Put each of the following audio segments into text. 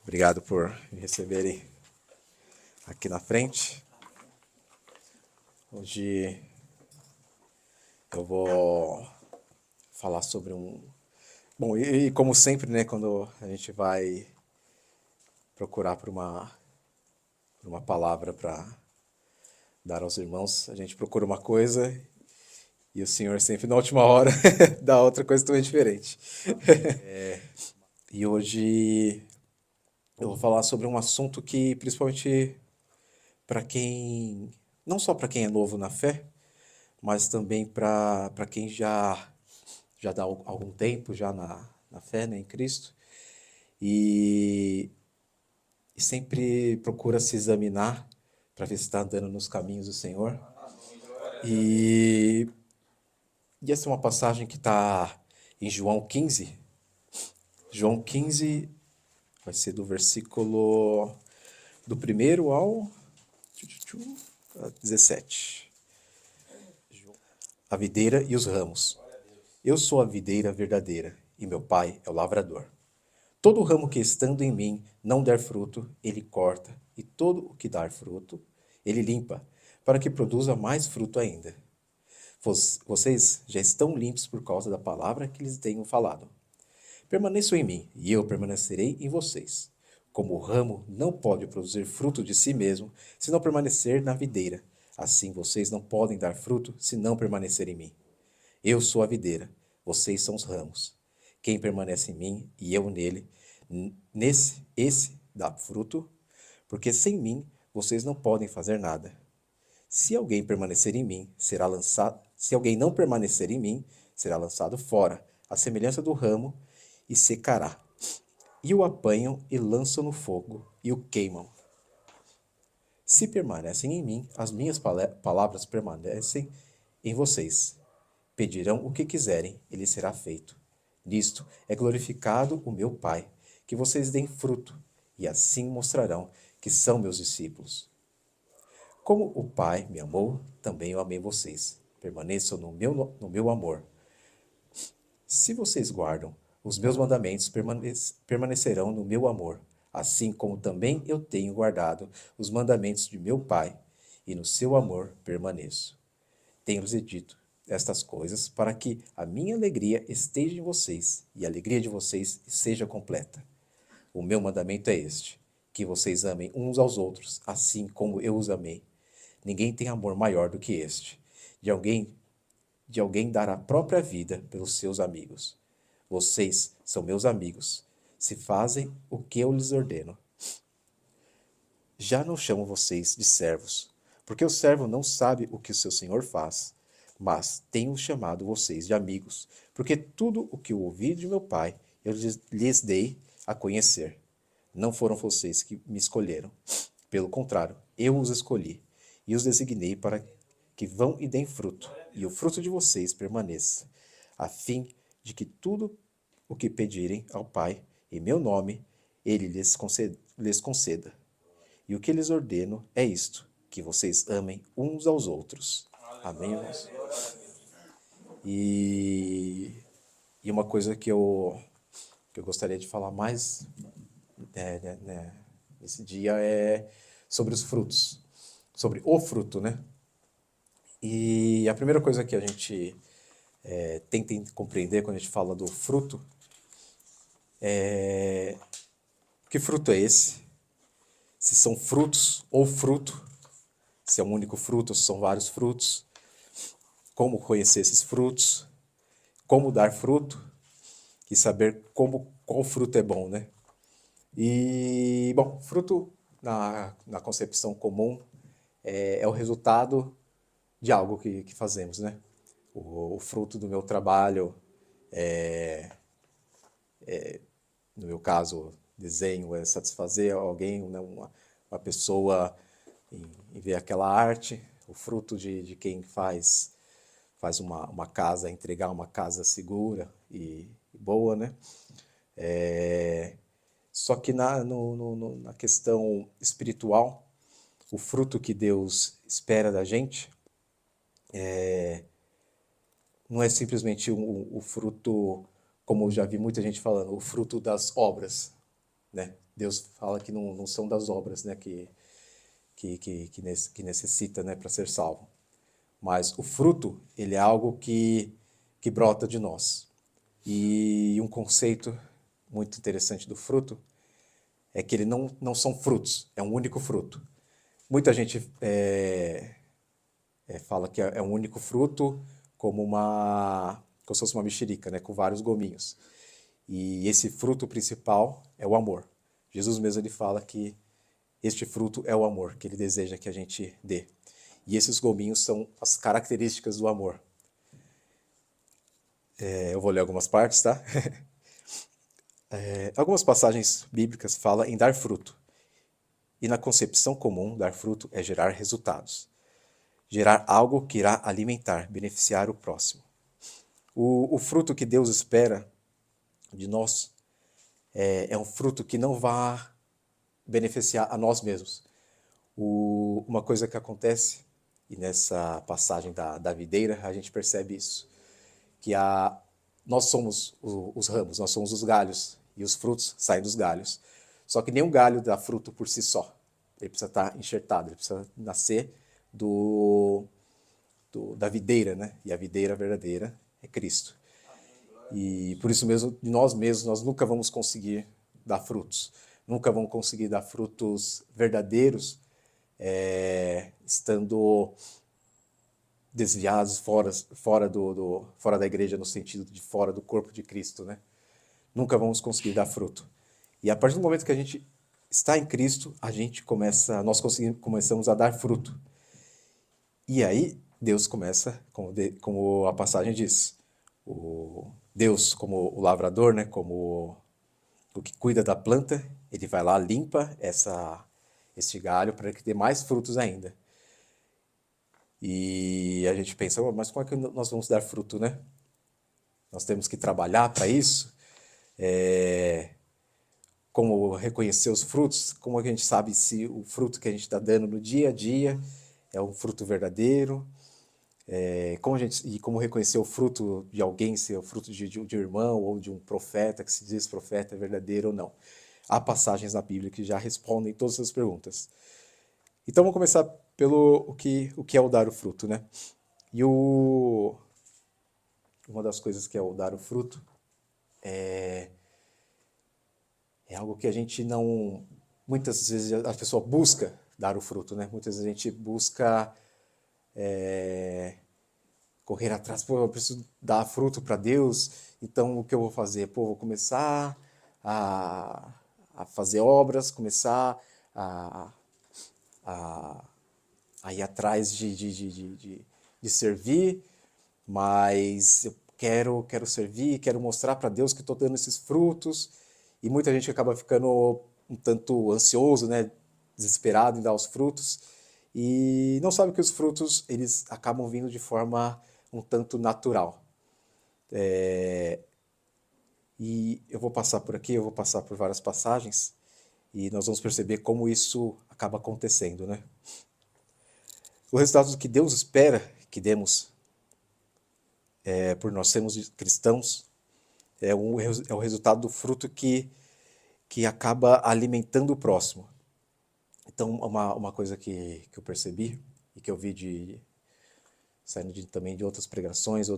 Obrigado por me receberem aqui na frente. Hoje eu vou falar sobre Bom, e como sempre, né, quando a gente vai procurar por uma palavra para dar aos irmãos, a gente procura uma coisa e o Senhor sempre na última hora dá outra coisa totalmente diferente. E hoje eu vou falar sobre um assunto que, principalmente para quem, não só para quem é novo na fé, mas também para quem já dá algum tempo já na fé, né, em Cristo, e, e sempre procura se examinar para ver se está andando nos caminhos do Senhor. E, e essa é uma passagem que está em João 15. João 15 vai ser do versículo do 1º ao 17. A videira e os ramos. Eu sou a videira verdadeira, e meu pai é o lavrador. Todo ramo que estando em mim não der fruto, ele corta, e todo o que dar fruto, ele limpa, para que produza mais fruto ainda. Vocês já estão limpos por causa da palavra que lhes tenho falado. Permaneçam em mim, e eu permanecerei em vocês. Como o ramo não pode produzir fruto de si mesmo, se não permanecer na videira, assim vocês não podem dar fruto se não permanecerem em mim. Eu sou a videira, vocês são os ramos. Quem permanece em mim e eu nele, esse dá fruto, porque sem mim vocês não podem fazer nada. Se alguém permanecer em mim, será lançado, se alguém não permanecer em mim, será lançado fora, à semelhança do ramo, e secará. E o apanham e lançam no fogo e o queimam. Se permanecem em mim, as minhas palavras permanecem em vocês. Pedirão o que quiserem, e lhes será feito. Nisto é glorificado o meu Pai, que vocês deem fruto, e assim mostrarão que são meus discípulos. Como o Pai me amou, também eu amei vocês. Permaneçam no meu amor. Se vocês guardam os meus mandamentos, permanecerão no meu amor, assim como também eu tenho guardado os mandamentos de meu Pai, e no seu amor permaneço. Tenho-lhes dito estas coisas para que a minha alegria esteja em vocês e a alegria de vocês seja completa. O meu mandamento é este, que vocês amem uns aos outros, assim como eu os amei. Ninguém tem amor maior do que este, de alguém dar a própria vida pelos seus amigos. Vocês são meus amigos, se fazem o que eu lhes ordeno. Já não chamo vocês de servos, porque o servo não sabe o que o seu senhor faz, mas tenho chamado vocês de amigos, porque tudo o que eu ouvi de meu pai eu lhes dei a conhecer. Não foram vocês que me escolheram. Pelo contrário, eu os escolhi e os designei para que vão e deem fruto, e o fruto de vocês permaneça, a fim de que tudo o que pedirem ao Pai em meu nome, ele lhes conceda. E o que lhes ordeno é isto, que vocês amem uns aos outros. Amém, irmãos? E uma coisa que eu gostaria de falar mais nesse dia é sobre os frutos. Sobre o fruto, né? E a primeira coisa que a gente tenta compreender quando a gente fala do fruto é que fruto é esse? Se são frutos ou fruto, se é um único fruto ou se são vários frutos, como conhecer esses frutos, como dar fruto e saber qual fruto é bom, né? E, bom, fruto na concepção comum é o resultado de algo que fazemos, né? O fruto do meu trabalho no meu caso, desenho é satisfazer alguém, né, uma pessoa em ver aquela arte, o fruto de quem faz uma casa, entregar uma casa segura e boa, né? Só que na questão espiritual, o fruto que Deus espera da gente não é simplesmente o fruto, como eu já vi muita gente falando, o fruto das obras, né? Deus fala que não são das obras, né, que necessita, né, para ser salvo. Mas o fruto, ele é algo que brota de nós. E um conceito muito interessante do fruto é que ele não são frutos, é um único fruto. Muita gente fala que é um único fruto como se fosse uma mexerica, né, com vários gominhos. E esse fruto principal é o amor. Jesus mesmo ele fala que este fruto é o amor que ele deseja que a gente dê. E esses gominhos são as características do amor. Eu vou ler algumas partes, tá? Algumas passagens bíblicas falam em dar fruto. E na concepção comum, dar fruto é gerar resultados. Gerar algo que irá alimentar, beneficiar o próximo. O fruto que Deus espera de nós é um fruto que não vai beneficiar a nós mesmos. Uma coisa que acontece, e nessa passagem da videira a gente percebe isso, que nós somos os ramos, nós somos os galhos, e os frutos saem dos galhos. Só que nenhum galho dá fruto por si só. Ele precisa estar enxertado, ele precisa nascer da videira, né? E a videira verdadeira é Cristo. E por isso mesmo, nós mesmos, nós nunca vamos conseguir dar frutos. Nunca vamos conseguir dar frutos verdadeiros estando desviados fora da igreja, no sentido de fora do corpo de Cristo, né? Nunca vamos conseguir dar fruto. E a partir do momento que a gente está em Cristo, nós começamos a dar fruto. E aí Deus começa, como a passagem diz, Deus como o lavrador, né, como o que cuida da planta, ele vai lá, limpa este galho para que dê mais frutos ainda. E a gente pensa, mas como é que nós vamos dar fruto, né? Nós temos que trabalhar para isso? Como reconhecer os frutos? Como a gente sabe se o fruto que a gente está dando no dia a dia é um fruto verdadeiro? Como reconhecer o fruto de alguém, se é o fruto de um irmão ou de um profeta, que se diz profeta, é verdadeiro ou não? Há passagens na Bíblia que já respondem todas essas perguntas. Então vamos começar pelo o que é o dar o fruto, né? E uma das coisas que é o dar o fruto é algo que a gente não... Muitas vezes a pessoa busca dar o fruto, né? Muitas vezes a gente busca correr atrás, pô, eu preciso dar fruto para Deus, então o que eu vou fazer? Pô, vou começar a fazer obras, começar a ir atrás de servir, mas eu quero servir, quero mostrar para Deus que estou dando esses frutos, e muita gente acaba ficando um tanto ansioso, né, desesperado em dar os frutos, e não sabe que os frutos eles acabam vindo de forma um tanto natural. E eu vou passar por aqui, eu vou passar por várias passagens, e nós vamos perceber como isso acaba acontecendo, né? O resultado que Deus espera que demos por nós sermos cristãos é o resultado do fruto que acaba alimentando o próximo. Então, uma coisa que eu percebi e que eu vi saindo também de outras pregações,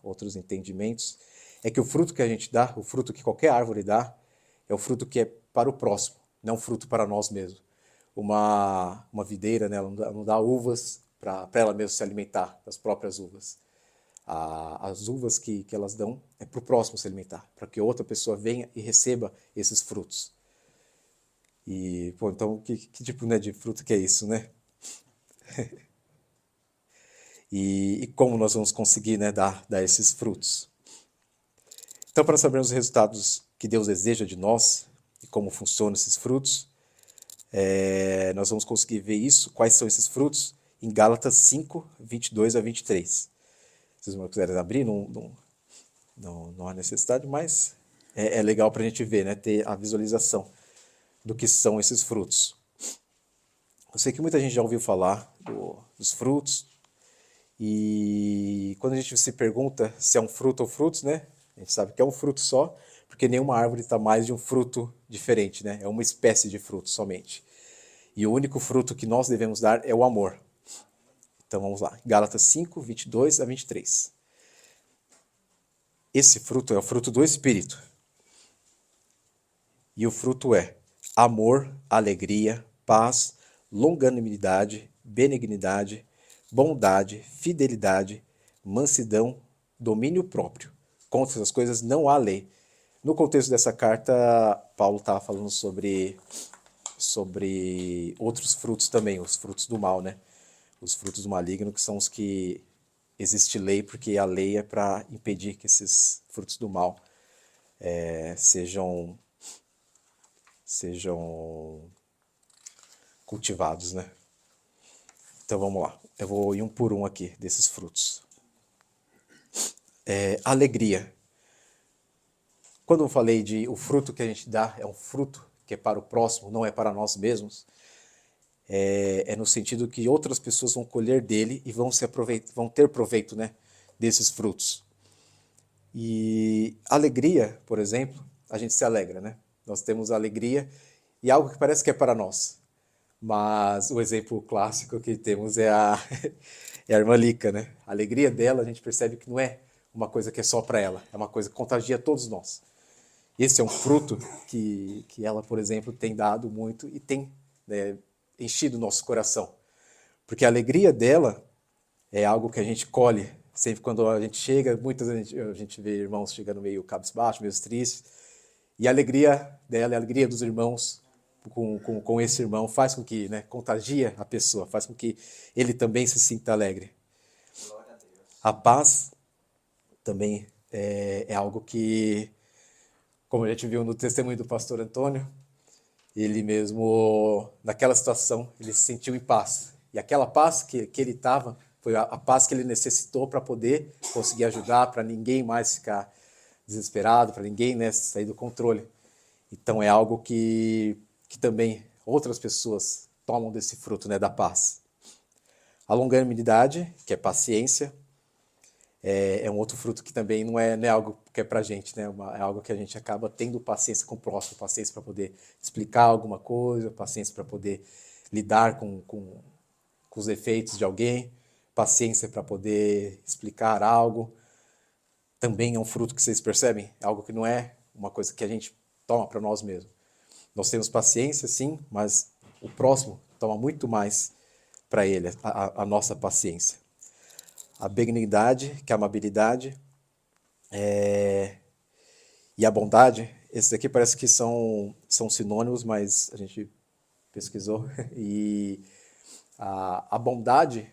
outros entendimentos, é que o fruto que a gente dá, o fruto que qualquer árvore dá, é o fruto que é para o próximo, não o fruto para nós mesmos. Uma videira, né, ela não dá uvas para ela mesma se alimentar das próprias uvas. As uvas que elas dão é para o próximo se alimentar, para que outra pessoa venha e receba esses frutos. E, pô, então, que tipo, né, de fruto que é isso, né? E como nós vamos conseguir, né, dar esses frutos? Então, para sabermos os resultados que Deus deseja de nós e como funcionam esses frutos, nós vamos conseguir ver isso, quais são esses frutos, em Gálatas 5, 22 a 23. Se vocês não quiserem abrir, não há necessidade, mas é legal para a gente ver, né, ter a visualização do que são esses frutos. Eu sei que muita gente já ouviu falar dos frutos, e quando a gente se pergunta se é um fruto ou frutos, né, a gente sabe que é um fruto só, porque nenhuma árvore dá mais de um fruto diferente, né? É uma espécie de fruto somente. E o único fruto que nós devemos dar é o amor. Então vamos lá, Gálatas 5, 22 a 23. Esse fruto é o fruto do Espírito. E o fruto é amor, alegria, paz, longanimidade, benignidade, bondade, fidelidade, mansidão, domínio próprio. Contra essas coisas não há lei. No contexto dessa carta, Paulo estava falando sobre outros frutos também, os frutos do mal, né? Os frutos do maligno, que são os que existe lei, porque a lei é para impedir que esses frutos do mal sejam cultivados, né? Então vamos lá. Eu vou ir um por um aqui desses frutos. Alegria. Quando eu falei de o fruto que a gente dá é um fruto que é para o próximo, não é para nós mesmos, é no sentido que outras pessoas vão colher dele e vão ter proveito, né, desses frutos. E alegria, por exemplo, a gente se alegra, né? Nós temos alegria e algo que parece que é para nós. Mas o exemplo clássico que temos é é a irmã Lica, né? A alegria dela, a gente percebe que não é uma coisa que é só para ela, é uma coisa que contagia todos nós. Esse é um fruto que ela, por exemplo, tem dado muito e tem, né, enchido o nosso coração. Porque a alegria dela é algo que a gente colhe. Sempre quando a gente chega, muitas vezes a gente vê irmãos chegando meio cabisbaixo, meio tristes. E a alegria dela, a alegria dos irmãos com esse irmão faz com que, né, contagia a pessoa, faz com que ele também se sinta alegre. A paz também é algo que, como a gente viu no testemunho do pastor Antônio, ele mesmo, naquela situação, ele se sentiu em paz. E aquela paz que ele estava, foi a paz que ele necessitou para poder conseguir ajudar, para ninguém mais ficar desesperado, para ninguém, né, sair do controle. Então é algo que também outras pessoas tomam desse fruto, né, da paz. A longanimidade, que é paciência, é um outro fruto que também não é algo que é pra gente, né? É algo que a gente acaba tendo paciência com o próximo, paciência para poder explicar alguma coisa, paciência para poder lidar com os efeitos de alguém, paciência para poder explicar algo. Também é um fruto que vocês percebem, é algo que não é uma coisa que a gente toma para nós mesmos. Nós temos paciência, sim, mas o próximo toma muito mais para ele, a nossa paciência. A benignidade, que é a amabilidade, e a bondade, esses aqui parece que são sinônimos, mas a gente pesquisou. E a bondade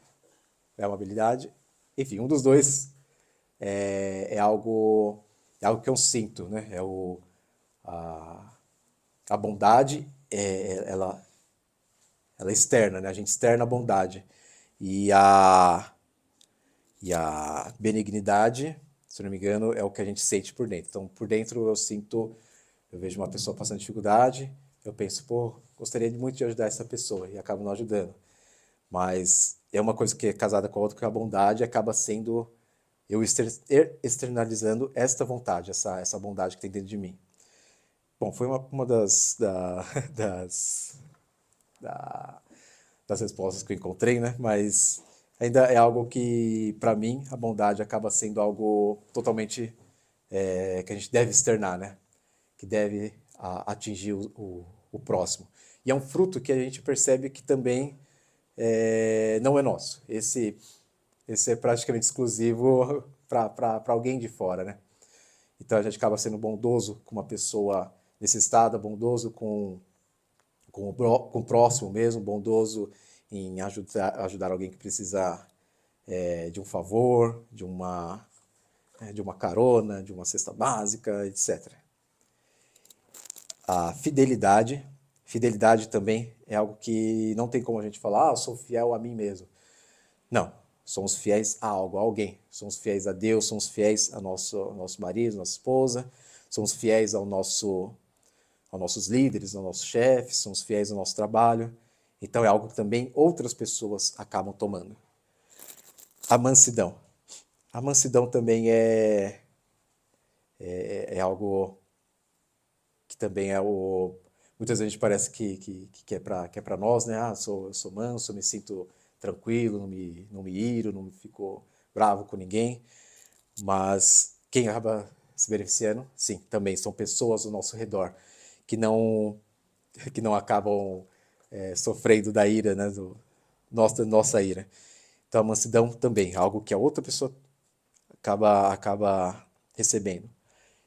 é a amabilidade. Enfim, um dos dois é algo que eu sinto, né? A bondade, ela é externa, né? A gente externa a bondade. E a benignidade, se não me engano, é o que a gente sente por dentro. Então, por dentro eu vejo uma pessoa passando dificuldade, eu penso, pô, gostaria muito de ajudar essa pessoa, e acabo não ajudando. Mas é uma coisa que é casada com a outra, que a bondade acaba sendo eu externalizando esta vontade, essa bondade que tem dentro de mim. Bom, foi uma das respostas que eu encontrei, né? Mas ainda é algo que, para mim, a bondade acaba sendo algo totalmente que a gente deve externar, né? Que deve atingir o próximo. E é um fruto que a gente percebe que também não é nosso. Esse é praticamente exclusivo para alguém de fora, né? Então a gente acaba sendo bondoso com uma pessoa necessitada, bondoso com o próximo mesmo, bondoso em ajudar alguém que precisa de um favor, de uma carona, de uma cesta básica, etc. A fidelidade. Fidelidade também é algo que não tem como a gente falar, eu sou fiel a mim mesmo. Não, somos fiéis a algo, a alguém. Somos fiéis a Deus, somos fiéis ao nosso marido, nossa esposa, somos fiéis aos nossos líderes, aos nossos chefes, somos fiéis ao nosso trabalho. Então é algo que também outras pessoas acabam tomando. A mansidão. A mansidão também é algo que também é o... Muitas vezes parece que é para nós, né? Eu sou manso, eu me sinto tranquilo, não me iro, não fico bravo com ninguém. Mas quem acaba se beneficiando, sim, também são pessoas ao nosso redor que não acabam sofrendo da ira, né? Nossa ira. Então a mansidão também, algo que a outra pessoa acaba recebendo.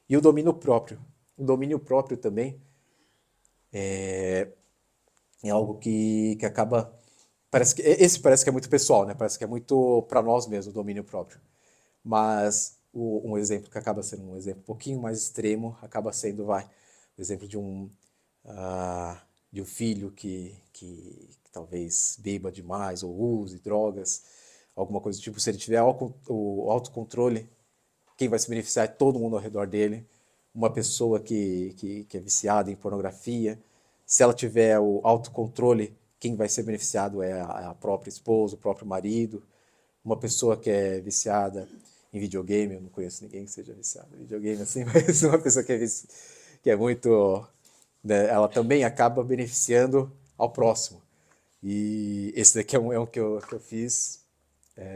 E o domínio próprio. O domínio próprio também é algo que acaba. Esse parece que é muito pessoal, né? Parece que é muito para nós mesmos, o domínio próprio. Mas um exemplo que acaba sendo um exemplo um pouquinho mais extremo, acaba sendo, o exemplo de um filho que talvez beba demais ou use drogas, alguma coisa do tipo. Se ele tiver o autocontrole, quem vai se beneficiar é todo mundo ao redor dele. Uma pessoa que é viciada em pornografia, se ela tiver o autocontrole, quem vai ser beneficiado é a própria esposa, o próprio marido. Uma pessoa que é viciada em videogame, eu não conheço ninguém que seja viciado em videogame assim, mas uma pessoa que é muito... Né, ela também acaba beneficiando ao próximo. E esse daqui é um que eu fiz,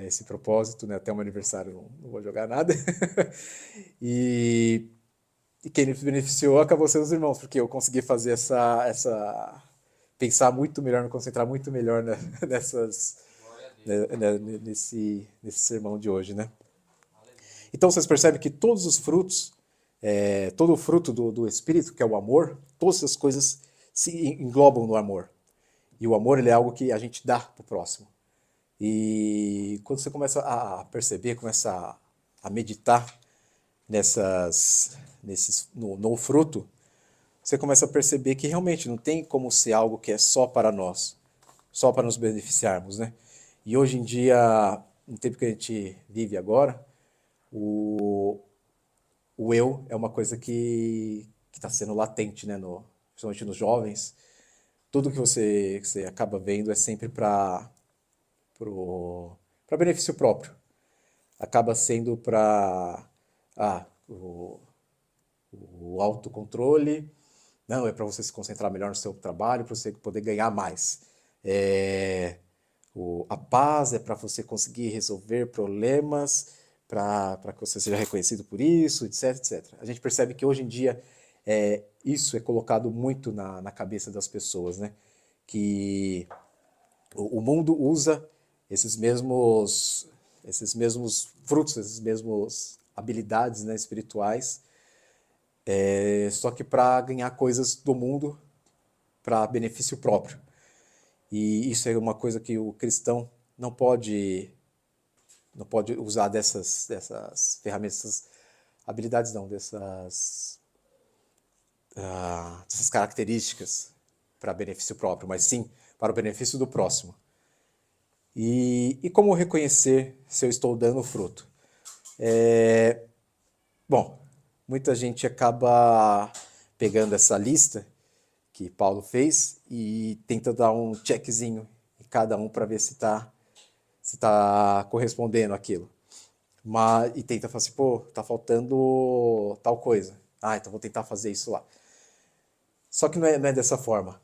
esse propósito, né? Até o meu aniversário não vou jogar nada. e, e quem me beneficiou acabou sendo os irmãos, porque eu consegui fazer pensar muito melhor, me concentrar muito melhor nessas, nesse sermão de hoje, né? Então vocês percebem que todos os frutos, todo o fruto do Espírito, que é o amor, todas essas coisas se englobam no amor. E o amor ele é algo que a gente dá para o próximo. E quando você começa a perceber, começa a meditar no fruto, você começa a perceber que realmente não tem como ser algo que é só para nós, só para nos beneficiarmos, né? E hoje em dia, no tempo que a gente vive agora, o eu é uma coisa que está sendo latente, né? Principalmente nos jovens. Tudo que você acaba vendo é sempre para benefício próprio. Acaba sendo para o autocontrole, não, é para você se concentrar melhor no seu trabalho, para você poder ganhar mais. A paz é para você conseguir resolver problemas, para que você seja reconhecido por isso, etc, etc. A gente percebe que hoje em dia isso é colocado muito na cabeça das pessoas, né? Que o mundo usa esses mesmos frutos, essas mesmas habilidades, né, espirituais, só que para ganhar coisas do mundo para benefício próprio. E isso é uma coisa que o cristão não pode usar dessas ferramentas, dessas habilidades não, dessas características para benefício próprio, mas sim para o benefício do próximo. E como reconhecer se eu estou dando fruto? Bom, muita gente acaba pegando essa lista que Paulo fez e tenta dar um checkzinho em cada um para ver se tá correspondendo aquilo. E tenta falar assim, pô, tá faltando tal coisa. Então vou tentar fazer isso lá. Só que não é dessa forma.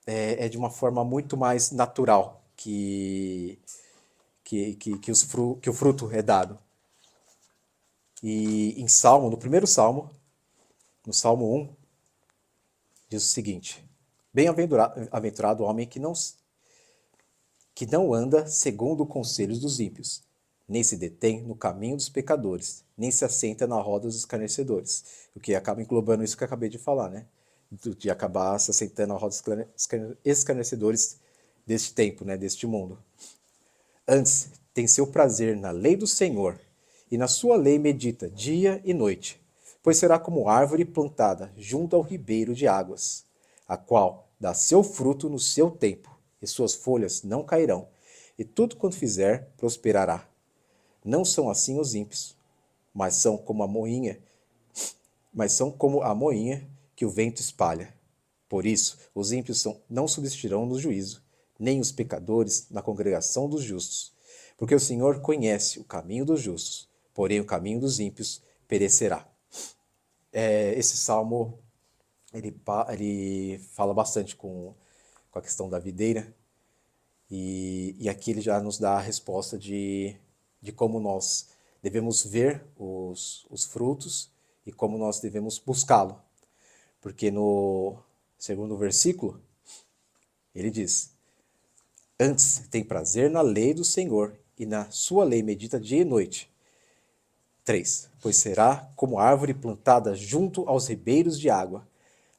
É de uma forma muito mais natural que o fruto é dado. E em Salmo, no primeiro Salmo, no Salmo 1, diz o seguinte: Bem-aventurado o homem que não anda segundo os conselhos dos ímpios, nem se detém no caminho dos pecadores, nem se assenta na roda dos escarnecedores. O que acaba englobando isso que eu acabei de falar, né? De acabar se assentando na roda dos escarnecedores deste tempo, né? Deste mundo. Antes, tem seu prazer na lei do Senhor, e na sua lei medita dia e noite, pois será como árvore plantada junto ao ribeiro de águas, a qual dá seu fruto no seu tempo, e suas folhas não cairão, e tudo quanto fizer prosperará. Não são assim os ímpios, mas são como a moinha que o vento espalha. Por isso, os ímpios não subsistirão no juízo, nem os pecadores na congregação dos justos. Porque o Senhor conhece o caminho dos justos, porém o caminho dos ímpios perecerá. Esse salmo ele fala bastante com a questão da videira, e aqui ele já nos dá a resposta de como nós devemos ver os frutos e como nós devemos buscá-lo. Porque no segundo versículo, ele diz: Antes tem prazer na lei do Senhor, e na sua lei medita dia e noite. 3. Pois será como árvore plantada junto aos ribeiros de água,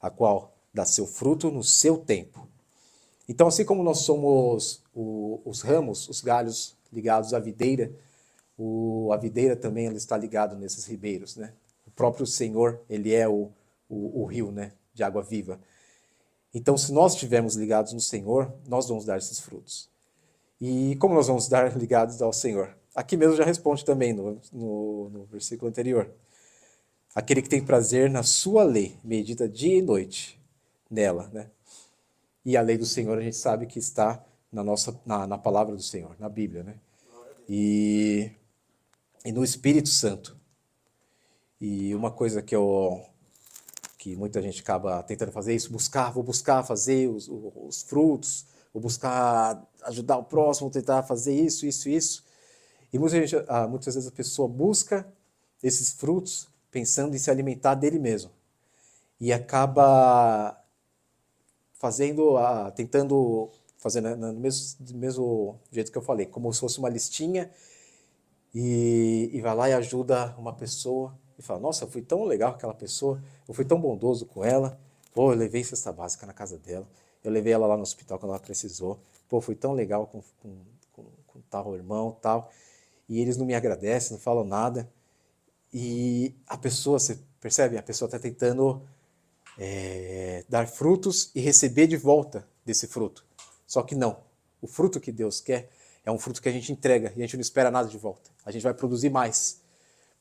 a qual dá seu fruto no seu tempo. Então, assim como nós somos os ramos, os galhos ligados à videira, a videira também ela está ligada nesses ribeiros, né? O próprio Senhor, ele é o rio, né, de água viva. Então, se nós estivermos ligados no Senhor, nós vamos dar esses frutos. E como nós vamos dar ligados ao Senhor? Aqui mesmo já responde também no versículo anterior. Aquele que tem prazer na sua lei, medita dia e noite nela, né? E a lei do Senhor a gente sabe que está na palavra do Senhor, na Bíblia, né? E no Espírito Santo. E uma coisa que muita gente acaba tentando fazer isso, vou buscar fazer os frutos, vou buscar ajudar o próximo, vou tentar fazer isso, isso, isso. E muitas vezes a pessoa busca esses frutos pensando em se alimentar dele mesmo. E acaba tentando fazer no mesmo jeito que eu falei, como se fosse uma listinha, e vai lá e ajuda uma pessoa, e fala, nossa, eu fui tão legal com aquela pessoa, eu fui tão bondoso com ela, pô, eu levei cesta básica na casa dela, eu levei ela lá no hospital quando ela precisou, pô, fui tão legal com tal irmão, tal, e eles não me agradecem, não falam nada, e a pessoa, você percebe? A pessoa está tentando dar frutos e receber de volta desse fruto. Só que não. O fruto que Deus quer é um fruto que a gente entrega e a gente não espera nada de volta. A gente vai produzir mais.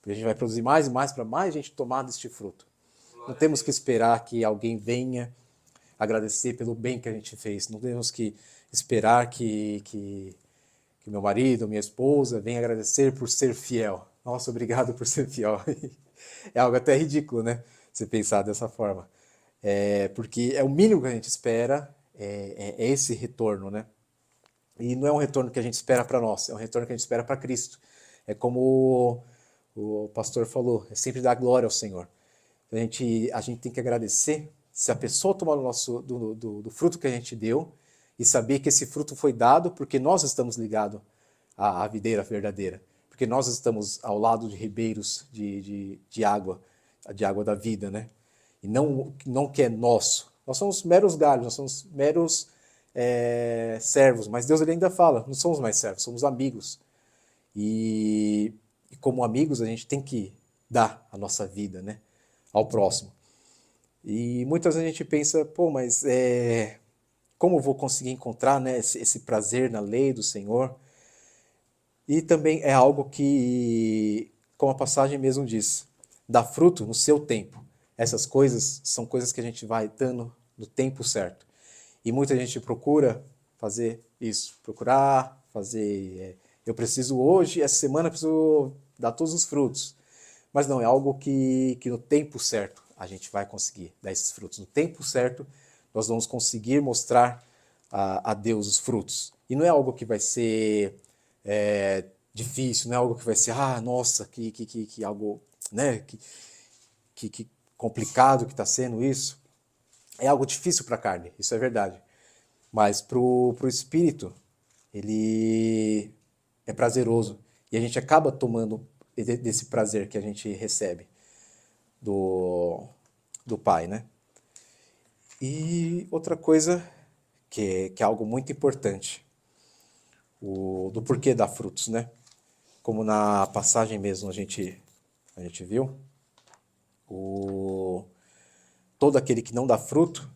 A gente vai produzir mais e mais para mais gente tomar deste fruto. Não temos que esperar que alguém venha agradecer pelo bem que a gente fez. Não temos que esperar que meu marido, minha esposa venha agradecer por ser fiel. Nossa, obrigado por ser fiel. É algo até ridículo, né? Você pensar dessa forma. Porque é o mínimo que a gente espera, é esse retorno, né? E não é um retorno que a gente espera para nós, é um retorno que a gente espera para Cristo. É como o pastor falou, é sempre dar glória ao Senhor. A gente tem que agradecer se a pessoa tomar do fruto que a gente deu e saber que esse fruto foi dado porque nós estamos ligados à videira verdadeira. Porque nós estamos ao lado de ribeiros de água da vida, né? E não que é nosso. Nós somos meros galhos, nós somos meros servos, mas Deus ele ainda fala, não somos mais servos, somos amigos. E como amigos a gente tem que dar a nossa vida, né, ao próximo. E muitas vezes a gente pensa, pô, mas como eu vou conseguir encontrar, né, esse prazer na lei do Senhor? E também é algo que, como a passagem mesmo diz, dá fruto no seu tempo. Essas coisas são coisas que a gente vai dando no tempo certo. E muita gente procura fazer isso, procurar fazer. Eu preciso hoje, essa semana, eu preciso dar todos os frutos. Mas não, é algo que no tempo certo a gente vai conseguir dar esses frutos. No tempo certo, nós vamos conseguir mostrar a Deus os frutos. E não é algo que vai ser difícil, não é algo que vai ser, nossa, que algo, né, que complicado que está sendo isso. É algo difícil para a carne, isso é verdade. Mas para o espírito, ele é prazeroso. E a gente acaba tomando desse prazer que a gente recebe do Pai, né? E outra coisa que é algo muito importante, do porquê dar frutos, né? Como na passagem mesmo a gente viu, todo aquele que não dá fruto,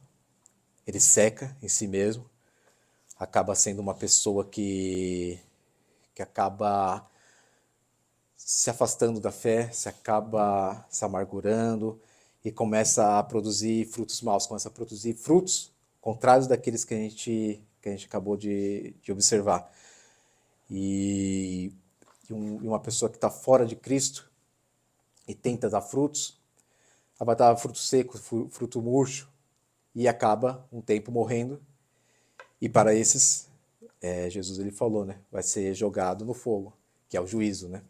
ele seca em si mesmo, acaba sendo uma pessoa que acaba se afastando da fé, se acaba se amargurando e começa a produzir frutos maus, começa a produzir frutos contrários daqueles que a gente acabou de observar. E uma pessoa que está fora de Cristo e tenta dar frutos, vai dar fruto seco, fruto murcho, e acaba um tempo morrendo. E para esses, Jesus ele falou, né? Vai ser jogado no fogo, que é o juízo, né?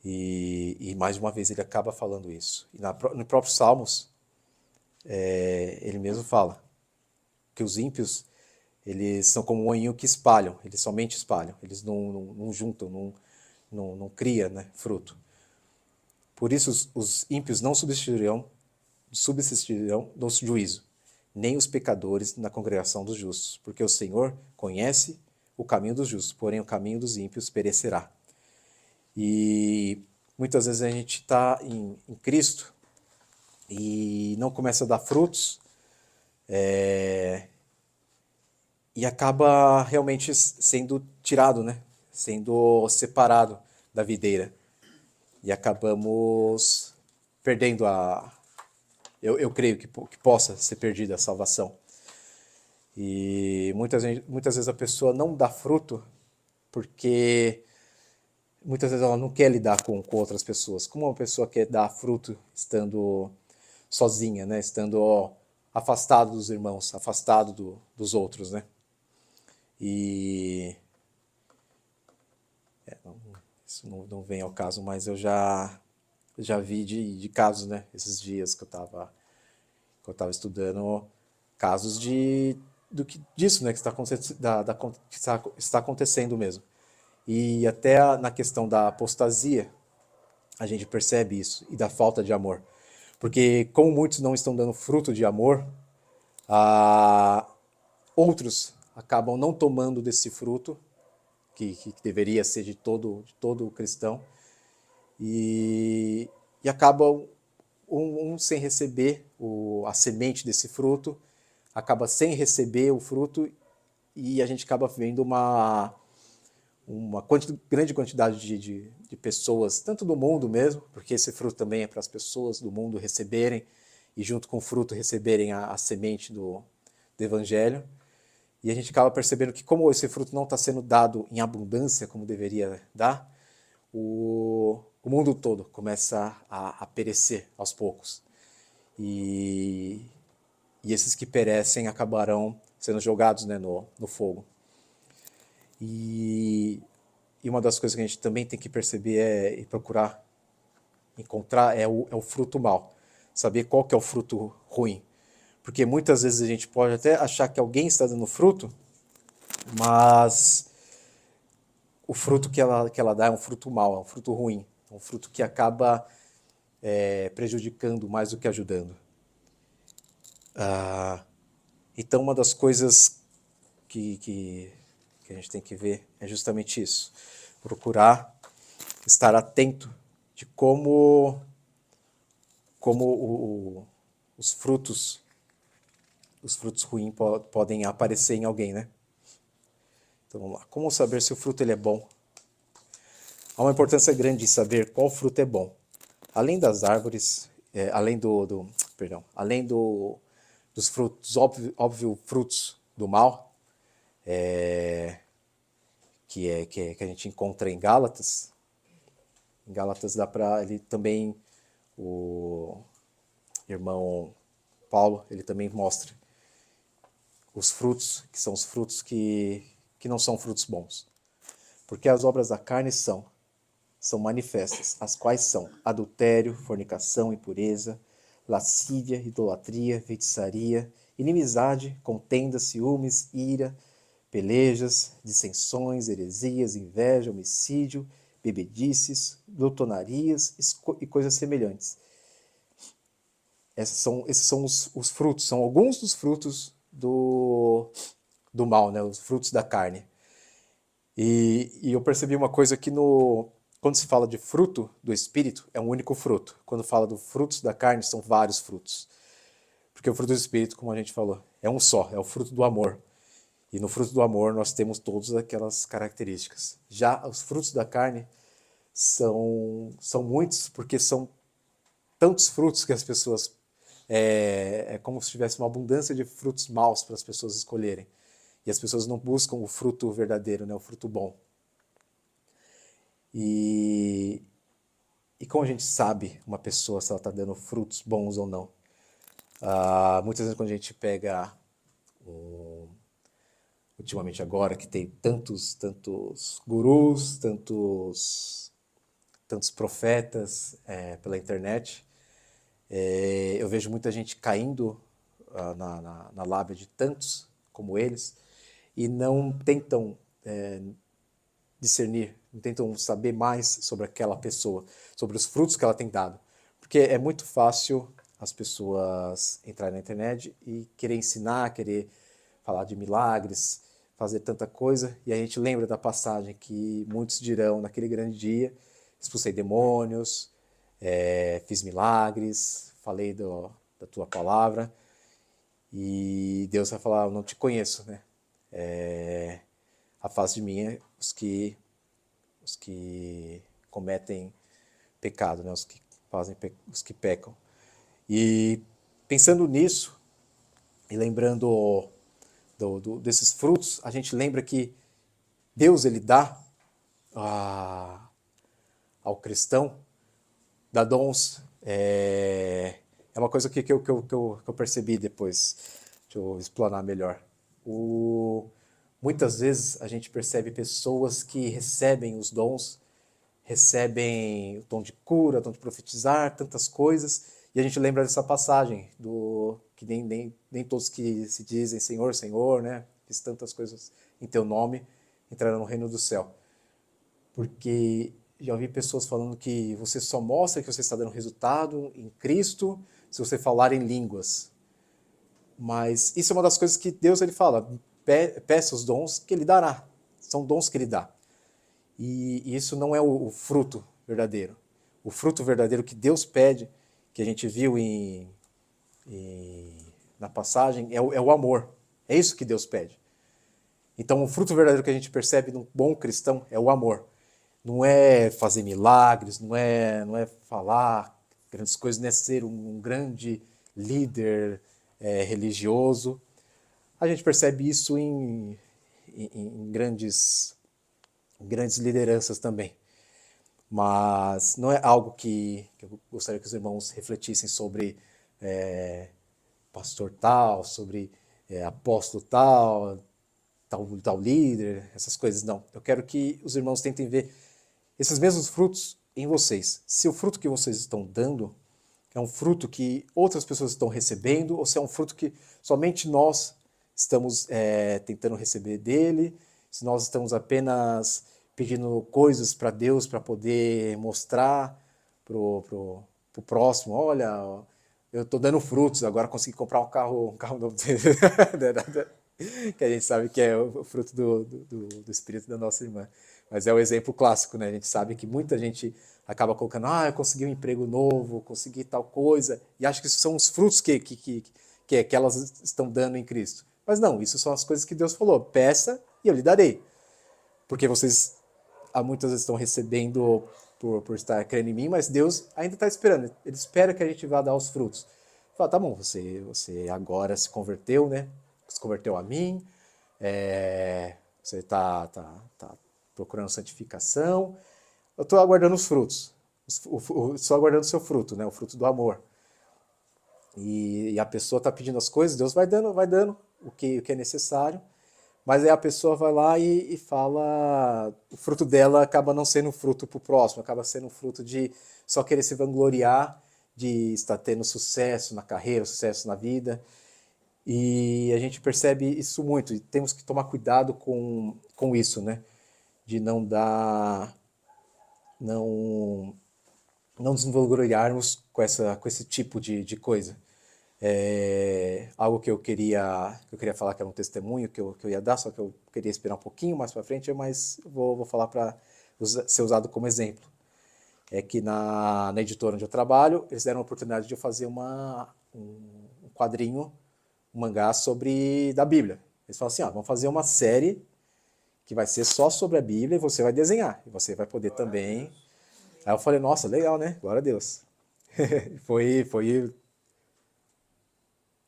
E mais uma vez ele acaba falando isso. E no próprio Salmos, ele mesmo fala que os ímpios, eles são como um moinho que espalham, eles somente espalham, eles não juntam, não cria, né, fruto. Por isso os ímpios não subsistirão no juízo, nem os pecadores na congregação dos justos, porque o Senhor conhece o caminho dos justos, porém o caminho dos ímpios perecerá. E muitas vezes a gente está em Cristo e não começa a dar frutos, e acaba realmente sendo tirado, né? Sendo separado da videira. E acabamos perdendo a... Eu creio que possa ser perdida a salvação. E muitas vezes a pessoa não dá fruto porque muitas vezes ela não quer lidar com outras pessoas. Como uma pessoa quer dar fruto estando sozinha, né? Estando afastado dos irmãos, afastado dos outros, né? E isso não vem ao caso, mas eu já vi de casos, né? Esses dias que eu estava estudando casos disso, né? Que está acontecendo, que está acontecendo mesmo. E até na questão da apostasia, a gente percebe isso, e da falta de amor. Porque como muitos não estão dando fruto de amor, outros acabam não tomando desse fruto, que deveria ser de todo cristão, e acabam sem receber a semente desse fruto, acaba sem receber o fruto, e a gente acaba vendo uma grande quantidade de pessoas, tanto do mundo mesmo, porque esse fruto também é para as pessoas do mundo receberem, e junto com o fruto receberem a semente do Evangelho. E a gente acaba percebendo que como esse fruto não está sendo dado em abundância como deveria dar, o mundo todo começa a perecer aos poucos. E esses que perecem acabarão sendo jogados, né, no fogo. E uma das coisas que a gente também tem que perceber e procurar encontrar é o fruto mau. Saber qual que é o fruto ruim. Porque muitas vezes a gente pode até achar que alguém está dando fruto, mas o fruto que ela dá é um fruto mau, é um fruto ruim. É um fruto que acaba prejudicando mais do que ajudando. Então uma das coisas que a gente tem que ver é justamente isso. Procurar estar atento de como os frutos ruins podem aparecer em alguém, né? Então vamos lá. Como saber se o fruto ele é bom? Há uma importância grande em saber qual fruto é bom. Além das árvores, além dos frutos, óbvio frutos do mal, que a gente encontra em Gálatas. Em Gálatas dá para ele também, o irmão Paulo, ele também mostra os frutos, que são os frutos que não são frutos bons. Porque as obras da carne são manifestas, as quais são adultério, fornicação, impureza, lascívia, idolatria, feitiçaria, inimizade, contenda, ciúmes, ira, pelejas, dissensões, heresias, inveja, homicídio, bebedices, glutonarias e coisas semelhantes. Esses são os frutos, são alguns dos frutos do mal, né? Os frutos da carne. E eu percebi uma coisa que quando se fala de fruto do Espírito, é um único fruto. Quando fala dos frutos da carne, são vários frutos. Porque o fruto do Espírito, como a gente falou, é um só, é o fruto do amor. E no fruto do amor nós temos todas aquelas características. Já os frutos da carne são muitos, porque são tantos frutos que as pessoas... É como se tivesse uma abundância de frutos maus para as pessoas escolherem. E as pessoas não buscam o fruto verdadeiro, né, o fruto bom. E E como a gente sabe uma pessoa se ela está dando frutos bons ou não? Muitas vezes quando a gente pega, ultimamente agora, que tem tantos gurus, tantos profetas pela internet, eu vejo muita gente caindo na lábia de tantos como eles e não tentam discernir, não tentam saber mais sobre aquela pessoa, sobre os frutos que ela tem dado. Porque é muito fácil as pessoas entrarem na internet e querer ensinar, querer falar de milagres, fazer tanta coisa, e a gente lembra da passagem que muitos dirão naquele grande dia: expulsei demônios, fiz milagres, falei da tua palavra, e Deus vai falar: eu não te conheço, né? Afaste de mim os que cometem pecado, né? Os que pecam. E pensando nisso, e lembrando desses frutos, a gente lembra que Deus, ele dá ao cristão, dá dons. É uma coisa que eu percebi depois. Deixa eu explanar melhor. Muitas vezes a gente percebe pessoas que recebem os dons, recebem o dom de cura, o dom de profetizar, tantas coisas, e a gente lembra dessa passagem, que nem todos que se dizem Senhor, Senhor, né, fiz tantas coisas em teu nome, entrarão no reino do céu. Porque já ouvi pessoas falando que você só mostra que você está dando resultado em Cristo se você falar em línguas. Mas isso é uma das coisas que Deus, ele fala: peça os dons que ele dará. São dons que ele dá. E isso não é o fruto verdadeiro. O fruto verdadeiro que Deus pede, que a gente viu na passagem, é o amor. É isso que Deus pede. Então, o fruto verdadeiro que a gente percebe num bom cristão é o amor. Não é fazer milagres, não é falar grandes coisas, não é ser um grande líder religioso. A gente percebe isso em grandes lideranças também. Mas não é algo que eu gostaria que os irmãos refletissem sobre pastor tal, sobre apóstolo tal líder, essas coisas. Não. Eu quero que os irmãos tentem ver esses mesmos frutos em vocês. Se o fruto que vocês estão dando é um fruto que outras pessoas estão recebendo, ou se é um fruto que somente nós estamos tentando receber dele, se nós estamos apenas pedindo coisas para Deus para poder mostrar pro próximo: olha, eu estou dando frutos, agora consegui comprar um carro novo. Que a gente sabe que é o fruto do espírito da nossa irmã. Mas é o exemplo clássico, né? A gente sabe que muita gente acaba colocando: eu consegui um emprego novo, consegui tal coisa, e acho que isso são os frutos que elas estão dando em Cristo. Mas não, isso são as coisas que Deus falou: peça e eu lhe darei. Porque vocês muitas vezes estão recebendo por estar crendo em mim, mas Deus ainda está esperando. Ele espera que a gente vá dar os frutos. Fala: tá bom, você agora se converteu, né? Se converteu a mim, você está procurando santificação. Eu estou aguardando os frutos. Estou aguardando o seu fruto, né? O fruto do amor. E a pessoa está pedindo as coisas, Deus vai dando o que é necessário, mas aí a pessoa vai lá e fala, o fruto dela acaba não sendo fruto para o próximo, acaba sendo fruto de só querer se vangloriar, de estar tendo sucesso na carreira, sucesso na vida. E a gente percebe isso muito, e temos que tomar cuidado com isso, né? De não nos vangloriarmos com esse tipo de coisa. Algo que eu queria falar, que era um testemunho que eu ia dar, só que eu queria esperar um pouquinho mais para frente, mas vou falar para ser usado como exemplo. É que na editora onde eu trabalho, eles deram a oportunidade de eu fazer um quadrinho, um mangá da Bíblia. Eles falam assim: vamos fazer uma série que vai ser só sobre a Bíblia e você vai desenhar, e você vai poder também. Aí eu falei: nossa, legal, né? Glória a Deus. Foi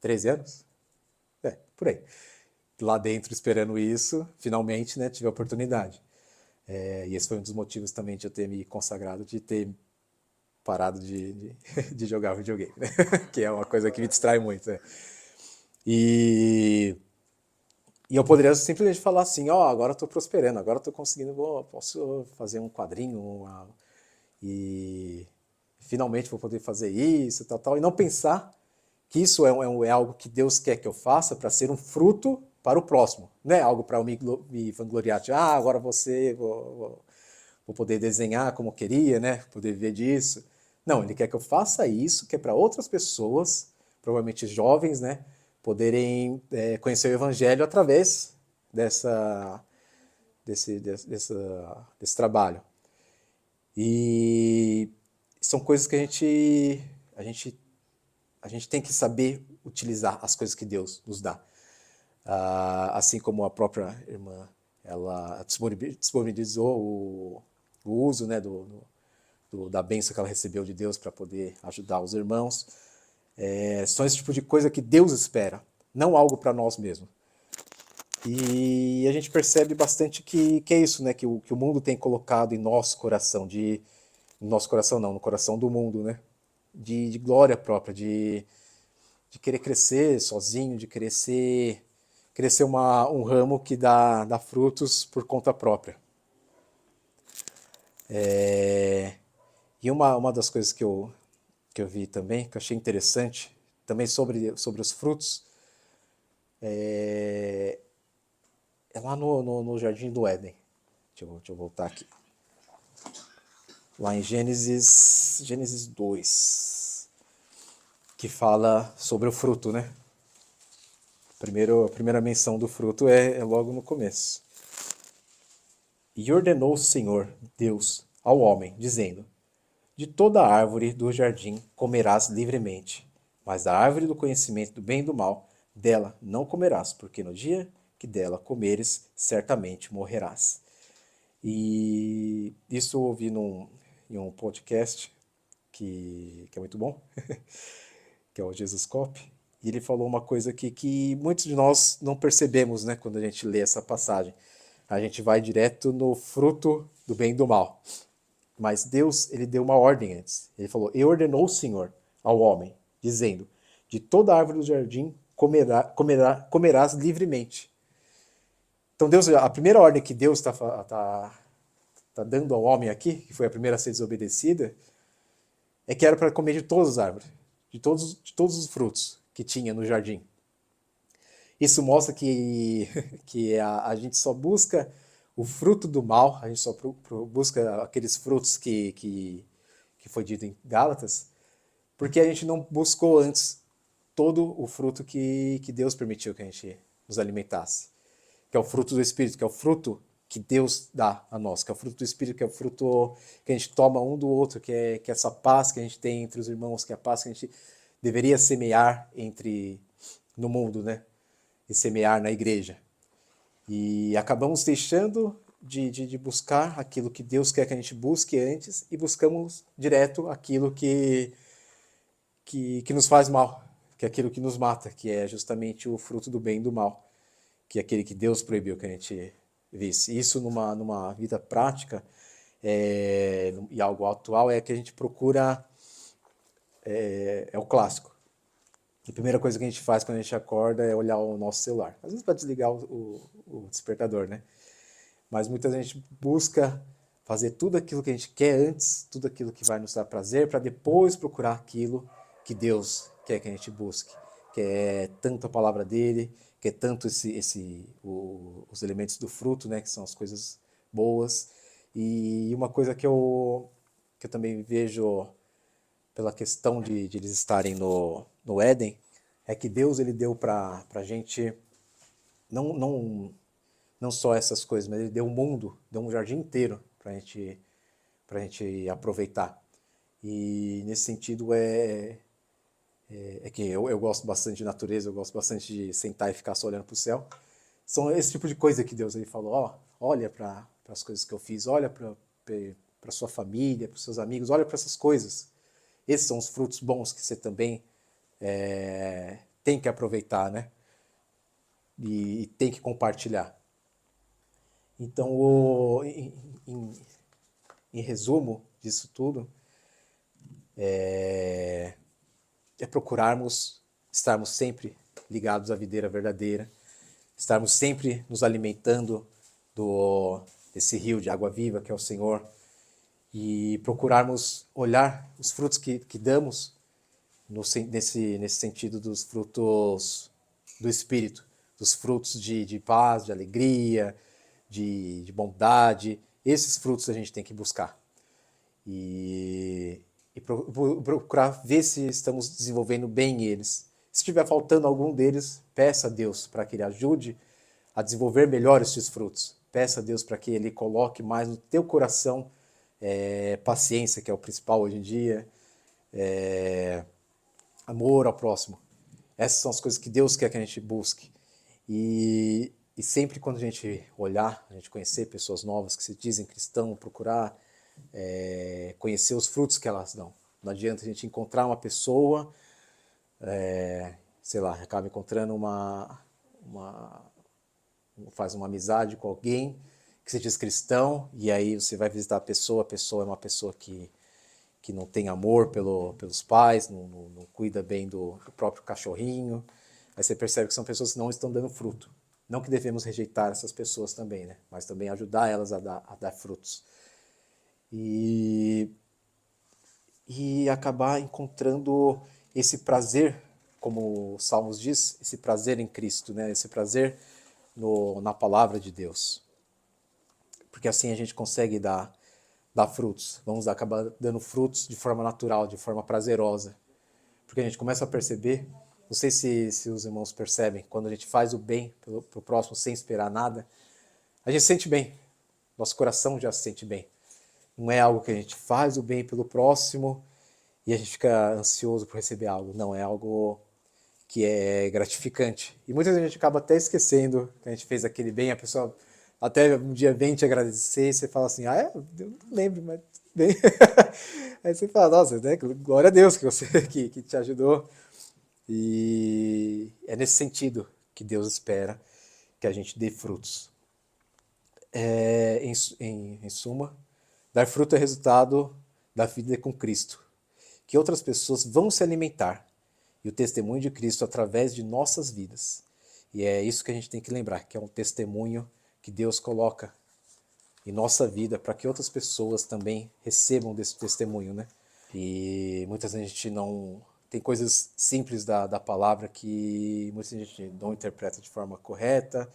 13 anos? Por aí. Lá dentro esperando isso, finalmente, né, tive a oportunidade. E esse foi um dos motivos também de eu ter me consagrado, de ter parado de jogar videogame, né? Que é uma coisa que me distrai muito, né? E, e eu poderia simplesmente falar assim, ó, agora eu tô prosperando, agora eu tô conseguindo, posso fazer um quadrinho, e finalmente vou poder fazer isso, tal, tal, e não pensar que isso é algo que Deus quer que eu faça para ser um fruto para o próximo, não é algo para eu me vangloriar de, agora vou poder desenhar como eu queria, né, poder viver disso. Não, ele quer que eu faça isso, que é para outras pessoas, provavelmente jovens, né, poderem conhecer o Evangelho através desse trabalho. E são coisas que a gente tem que saber utilizar as coisas que Deus nos dá. Assim como a própria irmã, ela disponibilizou o uso, né, da bênção que ela recebeu de Deus para poder ajudar os irmãos. São esse tipo de coisa que Deus espera, não algo para nós mesmos. E a gente percebe bastante que é isso, né, que o mundo tem colocado em nosso coração, no nosso coração não, no coração do mundo, né, de glória própria, de querer crescer sozinho, de querer ser um ramo que dá frutos por conta própria. E uma das coisas que eu vi também, que eu achei interessante, também sobre os frutos, é lá no Jardim do Éden. Deixa eu voltar aqui. Lá em Gênesis 2, que fala sobre o fruto, né? A primeira menção do fruto é logo no começo. E ordenou o Senhor, Deus, ao homem, dizendo: de toda a árvore do jardim comerás livremente, mas da árvore do conhecimento do bem e do mal, dela não comerás, porque no dia que dela comeres, certamente morrerás. E isso eu ouvi em um podcast que é muito bom, que é o Jesus Cop, e ele falou uma coisa aqui que muitos de nós não percebemos, né, quando a gente lê essa passagem. A gente vai direto no fruto do bem e do mal. Mas Deus, ele deu uma ordem antes. Ele falou: e ordenou o Senhor ao homem, dizendo: de toda árvore do jardim comerás livremente. Então Deus, a primeira ordem que Deus tá dando ao homem aqui, que foi a primeira a ser desobedecida, é que era para comer de todas as árvores, de todos os frutos que tinha no jardim. Isso mostra que a gente só busca o fruto do mal, a gente só busca aqueles frutos que foi dito em Gálatas, porque a gente não buscou antes todo o fruto que Deus permitiu que a gente nos alimentasse, que é o fruto do Espírito, que é o fruto que Deus dá a nós, que é o fruto do Espírito, que é o fruto que a gente toma um do outro, que é essa paz que a gente tem entre os irmãos, que é a paz que a gente deveria semear no mundo, né? E semear na igreja. E acabamos deixando de buscar aquilo que Deus quer que a gente busque antes e buscamos direto aquilo que nos faz mal, que é aquilo que nos mata, que é justamente o fruto do bem e do mal, que é aquele que Deus proibiu que a gente visse. Isso numa vida prática e algo atual é que a gente procura, é o clássico. A primeira coisa que a gente faz quando a gente acorda é olhar o nosso celular. Às vezes para desligar o despertador, né? Mas muita gente busca fazer tudo aquilo que a gente quer antes, tudo aquilo que vai nos dar prazer, para depois procurar aquilo que Deus quer que a gente busque. Que é tanto a palavra dele, que é tanto os elementos do fruto, né? Que são as coisas boas. E uma coisa que eu também vejo pela questão de eles estarem no Éden, é que Deus ele deu para a gente não só essas coisas, mas ele deu um mundo, deu um jardim inteiro para a gente aproveitar. E nesse sentido é que eu gosto bastante de natureza, eu gosto bastante de sentar e ficar só olhando para o céu. São esse tipo de coisa que Deus ele falou, ó, olha para as coisas que eu fiz, olha para sua família, para os seus amigos, olha para essas coisas. Esses são os frutos bons que você também tem que aproveitar, né? E tem que compartilhar. Então, em resumo disso tudo, é procurarmos estarmos sempre ligados à videira verdadeira, estarmos sempre nos alimentando desse rio de água viva que é o Senhor, e procurarmos olhar os frutos que damos nesse sentido dos frutos do Espírito, dos frutos de paz, de alegria, de bondade. Esses frutos a gente tem que buscar. E procurar ver se estamos desenvolvendo bem eles. Se estiver faltando algum deles, peça a Deus para que Ele ajude a desenvolver melhor esses frutos. Peça a Deus para que Ele coloque mais no teu coração paciência, que é o principal hoje em dia, amor ao próximo. Essas são as coisas que Deus quer que a gente busque. E sempre quando a gente olhar, a gente conhecer pessoas novas que se dizem cristãos, procurar conhecer os frutos que elas dão. Não adianta a gente encontrar uma pessoa, sei lá, acaba encontrando faz uma amizade com alguém que se diz cristão, e aí você vai visitar a pessoa é uma pessoa que não tem amor pelos pais, não cuida bem do próprio cachorrinho. Aí você percebe que são pessoas que não estão dando fruto. Não que devemos rejeitar essas pessoas também, né? Mas também ajudar elas a dar frutos. E acabar encontrando esse prazer, como os Salmos diz, esse prazer em Cristo, né? Esse prazer na palavra de Deus. Porque assim a gente consegue dar frutos. Vamos acabar dando frutos de forma natural, de forma prazerosa. Porque a gente começa a perceber, não sei se os irmãos percebem, quando a gente faz o bem pro próximo sem esperar nada, a gente se sente bem. Nosso coração já se sente bem. Não é algo que a gente faz o bem pelo próximo e a gente fica ansioso por receber algo. Não, é algo que é gratificante. E muitas vezes a gente acaba até esquecendo que a gente fez aquele bem, a pessoa até um dia vem te agradecer e você fala assim, eu não lembro, mas bem. Aí você fala, nossa, né, glória a Deus que você que te ajudou. E é nesse sentido que Deus espera que a gente dê frutos. Em suma, dar fruto é resultado da vida com Cristo, que outras pessoas vão se alimentar, e o testemunho de Cristo através de nossas vidas. E é isso que a gente tem que lembrar, que é um testemunho que Deus coloca em nossa vida para que outras pessoas também recebam desse testemunho, né? E muitas vezes a gente não... Tem coisas simples da palavra que muita gente não interpreta de forma correta,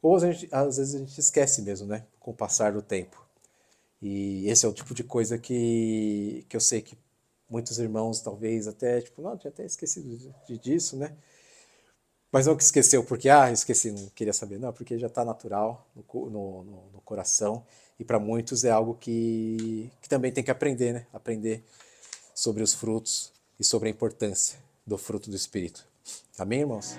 ou às vezes a gente esquece mesmo, né? Com o passar do tempo. E esse é o tipo de coisa que eu sei que muitos irmãos talvez até, tipo, não, tinha até esquecido disso, né? Mas não que esqueceu porque, esqueci, não queria saber. Não, porque já está natural no coração. E para muitos é algo que também tem que aprender, né? Aprender sobre os frutos e sobre a importância do fruto do Espírito. Amém, irmãos?